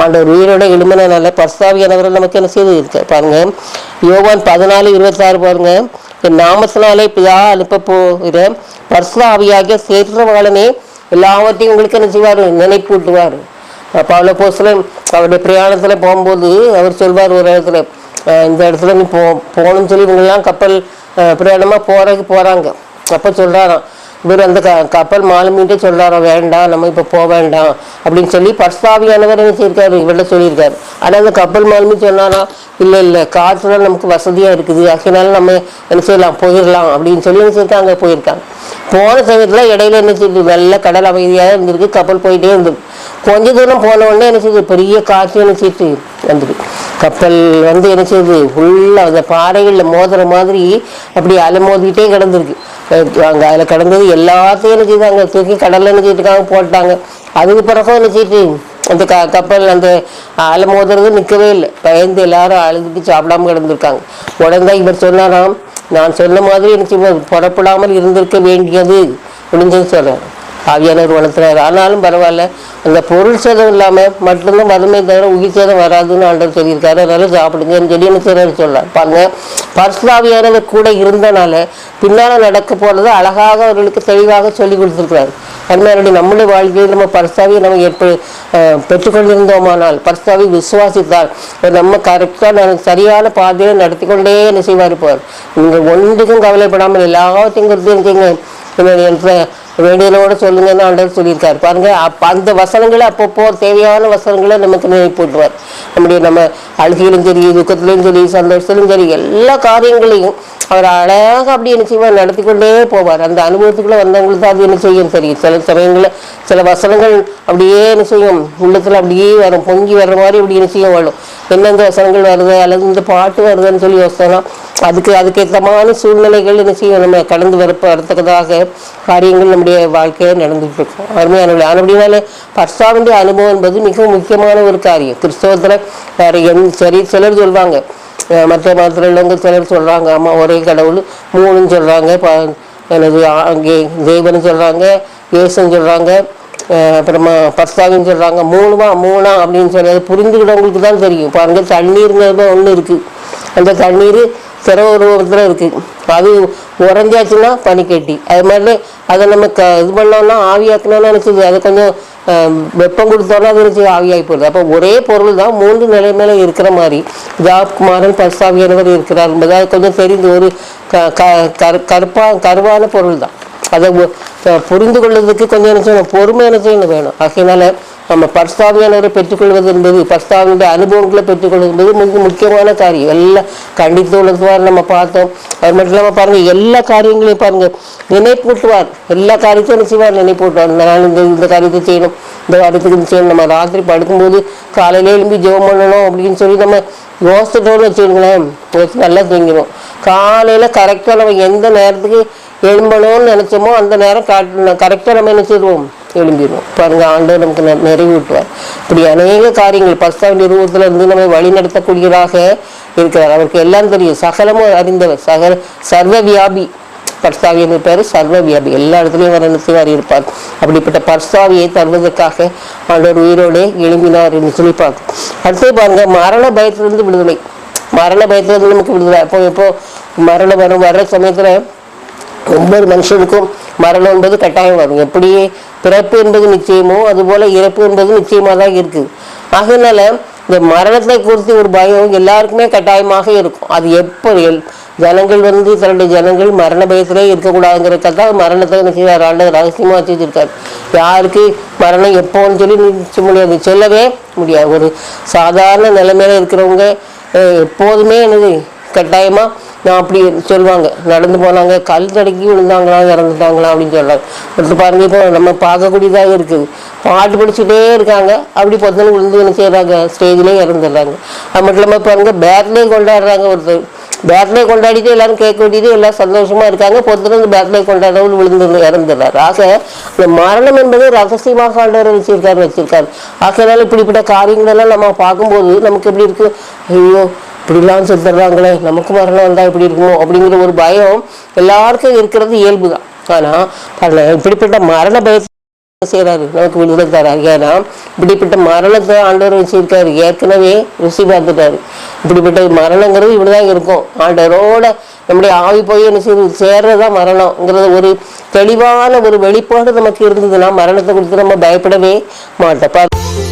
ஆண்டவர் உயிரோட எழும்பினால பரிசுத்தாவியானவரை நமக்கு என்ன செய்து இருக்க பாருங்க. யோவான் 14:26 பாருங்க. என் நாமத்தினாலே பிதா அனுப்ப போகிற பரிசுத்தாவியாகிய சேற்றவாளனே எல்லாவற்றையும் உங்களுக்கு என்ன செய்வார், நினைப்பூட்டுவார். பவுல் அப்போஸ்தலன் அவருடைய பிரயாணத்துல போகும்போது அவர் சொல்வார் ஒரு இடத்துல, இந்த இடத்துல நீ போகணும்னு சொல்லி இவங்கெல்லாம் கப்பல் பிரயாணமா போறாங்க. அப்ப சொல்றாராம் இவர் அந்த கப்பல் மாலுமின்ட்டே சொல்றாராம், வேண்டாம் நம்ம இப்ப போக வேண்டாம் அப்படின்னு சொல்லி பரிசுத்தாவியானவர் என்ன செய்யிருக்காரு, இவர்கிட்ட சொல்லியிருக்காரு. ஆனா அந்த கப்பல் மாலுமி சொன்னாரா, இல்ல காற்றுல நமக்கு வசதியா இருக்குது, அதனால நம்ம என்ன செய்யலாம், போயிடலாம் அப்படின்னு சொல்லி என்ன செய்யிருக்காங்க, போயிருக்காங்க. போன சமயத்துல இடையில என்ன செய்யுது, நல்ல கடல் அமைதியாக இருந்திருக்கு, கப்பல் போயிட்டே இருந்தது. கொஞ்ச தூரம் போன உடனே என்ன செய்யுது, பெரிய காற்று என்ன செய்து வந்துடு. கப்பல் என்ன செய்யுது, ஃபுல்லா அந்த பாறைகள்ல மோதுற மாதிரி அப்படி அலைமோதிக்கிட்டே கிடந்திருக்கு. அங்க அதுல கிடந்தது எல்லாத்தையும் என்ன செய்தாங்க, தூக்கி கடல்ல என்ன செய்யிட்டுருக்காங்க, போட்டாங்க. அதுக்கு பிறகும் என்ன செய்யுது, அந்த கப்பல் அந்த அலைமோதுறது நிற்கவே இல்லை. பயந்து எல்லாரும் அழுதுட்டு சாப்பிடாம கிடந்திருக்காங்க. உடனே இவர் சொன்னாராம், நான் சொன்ன மாதிரி என்ன செய்வது, புறப்படாமல் இருந்திருக்க வேண்டியது அப்படின்னு சொல்லி சொல்றாரு. ஆவியானவர் வளர்த்துறாரு. ஆனாலும் பரவாயில்ல, அந்த பொருள் சேதம் இல்லாம மட்டும்தான் வறுமை தவிர உயிர் சேதம் வராதுன்னு ஆண்டவர் சொல்லியிருக்காரு. அதனால சாப்பிடுங்கன்னு சொல்லி என்ன செய்யறாரு சொல்றாரு பாருங்க. பரிசுத்தாவியானவர் கூட இருந்தனால பின்னால நடக்க போறது அழகாக அவர்களுக்கு தெளிவாக சொல்லி கொடுத்துருக்கிறாரு. அதனால நம்முடைய வாழ்க்கையில் நம்ம பரிசுத்தாவியை நம்ம பெற்றுக்கொண்டிருந்தோமானால், பரிசுத்தாவை விசுவாசித்தால் நம்ம கரெக்டா சரியான பாதையை நடத்தி கொண்டே என்ன செய்வார் போவார். நீங்க ஒன்றுக்கும் கவலைப்படாமல் எல்லாத்தையும் குறித்து வேண்டியதோட சொல்லுங்கன்னு ஆண்டவர் சொல்லியிருக்காரு பாருங்க. அந்த வசனங்களை அப்பப்போ தேவையான வசனங்களை நமக்கு நினைப்பூட்டுவார். நம்ம அழுகையிலும் சரி, துக்கத்திலையும் சரி, சந்தோஷத்திலும் சரி, எல்லா காரியங்களையும் அவர் அழகாக அப்படி என்ன செய்வார், நடத்தி கொண்டே போவார். அந்த அனுபவத்துக்குள்ள வந்தவங்களுக்கு தான் அது என்ன செய்யும் சரி. சில சமயங்களில் சில வசனங்கள் அப்படியே என்ன செய்யும், உள்ளத்துல அப்படியே வரும், பொங்கி வர்ற மாதிரி அப்படி என்ன செய்யும் வரும். எந்தெந்த வசனங்கள் வருது அல்லது இந்த பாட்டு வருதுன்னு சொல்லி யோசிச்சோம்னா அதுக்கேற்றமான சூழ்நிலைகள் என்ன செய்யும், நம்ம கடந்து வரத்தக்கதாக காரியங்கள் நம்முடைய வாழ்க்கையில நடந்துட்டு இருக்கோம். அருமையான அப்படின்னாலே பரிசுத்தாவினுடைய அனுபவம் என்பது மிக முக்கியமான ஒரு காரியம். கிறிஸ்தவத்துல சரி சிலர் சொல்வாங்க, மற்ற மதத்தில் உள்ளவங்க சிலர் சொல்றாங்க, ஆமா ஒரே கடவுள் மூணுன்னு சொல்றாங்க, எனது அங்கே தேவன்னு சொல்றாங்க, இயேசுன்னு சொல்றாங்க, அப்புறமா பரிசுத்தாவின்னு சொல்றாங்க. மூணா அப்படின்னு சொல்லி புரிஞ்சுக்கிட்டவங்களுக்கு தான் தெரியும். பாருங்க, தண்ணீருங்கிறது ஒன்று இருக்கு. அந்த தண்ணீர் சிற உருவத்தில் இருக்கு. அது உறைஞ்சாச்சுன்னா பனிக்கட்டி. அது மாதிரி அதை நம்ம இது பண்ணோம்னா ஆவியாக்கினோம்னா நினைச்சது, அதை கொஞ்சம் வெப்பம் கொடுத்தோம்னா அது நினைச்சு ஆவியாகி போடுது. அப்போ ஒரே பொருள் தான் மூன்று நிலை மேலே இருக்கிற மாதிரி ஜாப்குமாரன் பரிசுத்தாவியானவர் இருக்கிறார் என்பது அது கொஞ்சம் தெரிந்து ஒரு கருவான பொருள் தான். அதை புரிந்து கொள்வதற்கு கொஞ்சம் என்ன செய்யணும், பொறுமை என்ன செய்யணும் வேணும். ஆகையினால நம்ம பரிசுத்தாவியானவரை பெற்றுக்கொள்வது என்பது, பரிசுத்தாவினுடைய அனுபவங்களை பெற்றுக்கொள்வது என்பது மிக முக்கியமான காரியம். எல்லாம் கண்டித்து உள்ளதுவார் நம்ம பார்த்தோம். அது மட்டும் இல்லாமல் பாருங்க, எல்லா காரியங்களையும் பாருங்க நினைப்பூட்டுவார். எல்லா காரியத்தையும் என்ன செய்வார், நினைப்பூட்டுவார். இந்த நாள் இந்த காரியத்தை செய்யணும், இந்த காரியத்துக்கு இது செய்யணும். நம்ம ராத்திரி படுக்கும்போது காலையில எழும்பி ஜெபம் பண்ணணும் அப்படின்னு சொல்லி நம்ம யோசிச்சிட்டோன்னு வச்சுக்கோங்களேன், நல்லா தூங்கிடும். காலையில கரெக்டா நம்ம எந்த நேரத்துக்கு எழும்பணும்னு நினைச்சோமோ அந்த நேரம் கரெக்டா நம்ம என்ன செய்வோம், எழும்பிடுவோம். பாருங்க, ஆண்டவர் நமக்கு நிறைவேற்றுவார். இப்படி அநேக காரியங்கள் பரிசுத்தாவின் உருவத்துல இருந்து நம்ம வழி நடத்தக்கூடியதாக இருக்கிறார். அவருக்கு எல்லாம் தெரியும், சகலமும் அறிந்தவர், சர்வ வியாபி. பரிசுத்தாவியின் பேரு சர்வ வியாபி, எல்லா இடத்துலையும் அவர் நினைச்சுவார் இருப்பார். அப்படிப்பட்ட பரிசுத்தாவியை தருவதற்காக ஆண்டவர் உயிரோடு எழும்பினார் என்று சொல்லி பார்க்கும். அடுத்து பாருங்க, மரண பயத்திலிருந்து விடுதலை. மரண பயத்திலிருந்து நமக்கு விடுதலை. இப்போ மரணம் வர்ற சமயத்துல ஒவ்வொரு மனுஷனுக்கும் மரணம் என்பது கட்டாயம் வரும். எப்படி பிறப்பு என்பது நிச்சயமோ அதுபோல இறப்பு என்பது நிச்சயமா தான் இருக்குது. ஆகையினால இந்த மரணத்தை குறித்து ஒரு பயம் எல்லாருக்குமே கட்டாயமாக இருக்கும். அது எப்போ ஜனங்கள் தன்னுடைய ஜனங்கள் மரண பயத்திலே இருக்கக்கூடாதுங்கிறதுக்காக மரணத்தை செய்வார், ஆண்டவர் ரகசியமா வச்சுருக்காரு. யாருக்கு மரணம் எப்போன்னு சொல்லி நிச்சய முடியாது, சொல்லவே முடியாது. ஒரு சாதாரண நிலைமையில இருக்கிறவங்க எப்போதுமே என்னது கட்டாயமா நான் அப்படி சொல்லுவாங்க, நடந்து போனாங்க, கல் தடுக்கி விழுந்தாங்களா இறந்துட்டாங்களா அப்படின்னு சொல்றாங்க. ஒருத்தர் பாருங்க, இப்போ நம்ம பார்க்கக்கூடியதாக இருக்குது, பாட்டு படிச்சுட்டே இருக்காங்க, அப்படி பொத்தனை விழுந்து என்ன செய்யறாங்க, ஸ்டேஜ்லேயே இறந்துடுறாங்க. அது மட்டும் இல்லாமல் பாருங்க, பேர்த்டே கொண்டாடுறாங்க. ஒருத்தர் பேர்த்டே கொண்டாடிட்டு எல்லாரும் கேட்க வேண்டியது எல்லாம் சந்தோஷமா இருக்காங்க, பொறுத்தவரை இந்த பேர்த்டே கொண்டாடுறவங்க விழுந்து இறந்துடுறாரு. ஆக இந்த மரணம் என்பது ரகசியமாக ஆண்டவர் வச்சிருக்காரு. ஆகையினால இப்படிப்பட்ட காரியங்கள் எல்லாம் நம்ம பார்க்கும்போது நமக்கு எப்படி இருக்கு, ஐயோ இப்படிலாம் செத்துடுறாங்களே, நமக்கு மரணம் வந்தா இப்படி இருக்குமோ அப்படிங்கிற ஒரு பயம் எல்லாருக்கும் இருக்கிறது இயல்புதான். ஆனா இப்படிப்பட்ட மரண பயத்தை செய்யறாரு, நமக்கு விடுதலை தராரு. ஏன்னா இப்படிப்பட்ட மரணத்தை ஆண்டவர் வச்சிருக்காரு, ஏற்கனவே ருசி பார்த்துட்டாரு. இப்படிப்பட்ட மரணங்கிறது இப்படிதான் இருக்கும். ஆண்டவரோட நம்முடைய ஆவி போய் என்ன செய்யுது, சேர்றதான் மரணம்ங்கிறது ஒரு தெளிவான ஒரு வெளிப்பாடு நமக்கு இருந்ததுன்னா மரணத்தை குறித்து நம்ம பயப்படவே மாட்டோம்.